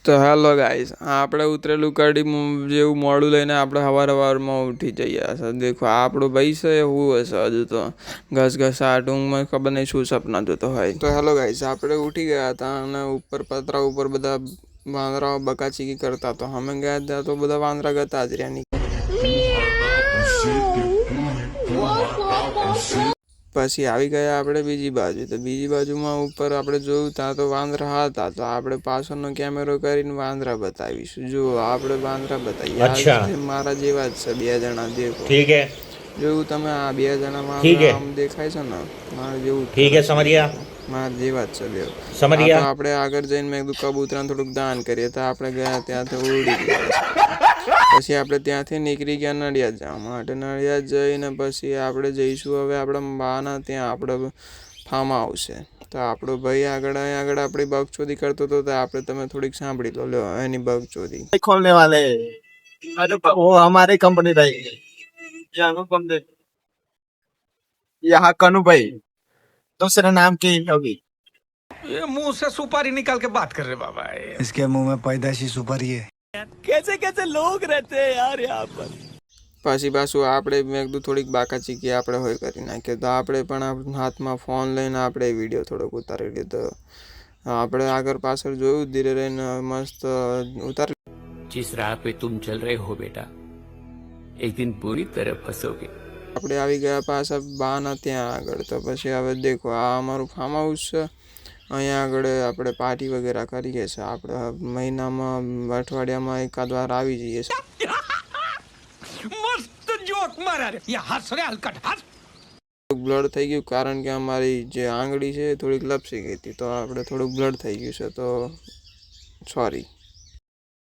તો hello guys, આપણે ઉતરેલું કડી જેવું મોડું લઈને આપણે સવારમાં ઉઠી જઈએ છે. દેખો આપણો ભાઈ છે એવું હશે હજુ તો ઘસઘસાટ ઊંઘમાં ખબર નહીં શું સપના જોતો હોય. તો હેલો ગાઈસ, આપણે ઉઠી ગયા હતા અને ઉપર પતરા ઉપર બધા વાંદરાઓ બકાચીકી કરતા. તો અમે ગયા ત્યાં તો બધા વાંદરા ગતા જ રહ્યા. પછી આવી ગયા આપણે બીજી બાજુ. તો બીજી બાજુમાં ઉપર આપણે જોયું ત્યાં તો વાંદરા હતા. તો આપણે પાછળનો કેમેરો કરીને વાંદરા બતાવીશું. જો આપણે વાંદરા બતાવીએ મારા જેવા જ છે બે જણા. દેખો જોયું તમે આ બે જણા વાંદરા આમ દેખાય છે ને મારા જેવું મારા જેવા જ છે બે. તો આપણે આગળ જઈને મેં કીધું કબૂતરાને થોડુંક દાન કરીએ. તો આપણે ગયા ત્યાંથી ઉડી ગયા. પછી આપણે ત્યાંથી નીકળી ગયા નડિયાદ જવા માટે. નડિયાદ જઈને પછી આપણે જઈશું હવે આપણા બાના ત્યાં આપણે ફાર્મ હાઉસ છે. તો આપણો ભાઈ આગળ આપણી બગચોદી કરતો હતો. તો આપણે તમે થોડીક સાંભળી લો. લો એની બગચોદી. खोलने वाले अरे वो हमारी कंपनी रहेगी यहाँ कनु भाई दूसरे नाम की होगी। ये मुंह से सुपारी निकाल के बात कर रहे बाबा। इसके मुंह में पैदाशी सुपारी है। कैसे कैसे लोग रहते हैं यार यहाँ पर। પછી પાછું આપણે મેં કીધું થોડીક બાકાચીકી આપણે હોય કરી નાખીએ. તો આપણે પણ હાથમાં ફોન લઈને આપણે વિડીયો થોડોક ઉતારી લીધો. આપણે આગળ પાછળ જોયું ધીરે રહીને મસ્ત ઉતારી. जिस राह पे तुम चल रहे हो बेटा एक दिन पूरी तरह फंसोगे। આપણે આવી ગયા પાછા બાના ત્યાં આગળ. તો પછી હવે દેખો આ અમારું ફાર્મ હાઉસ છે. અહીંયા આગળ આપણે પાર્ટી વગેરે કરીએ છીએ. આપણે મહિનામાં અઠવાડિયામાં એકાદ વાર આવી જઈએ છીએ. मस्त जोक मारा रे ये हंस रे हलकट हंस। બ્લડ થઈ ગયું કારણ કે અમારી જે આંગળી છે થોડીક લપસી ગઈ હતી. તો આપણે થોડુંક બ્લડ થઈ ગયું છે. તો સોરી.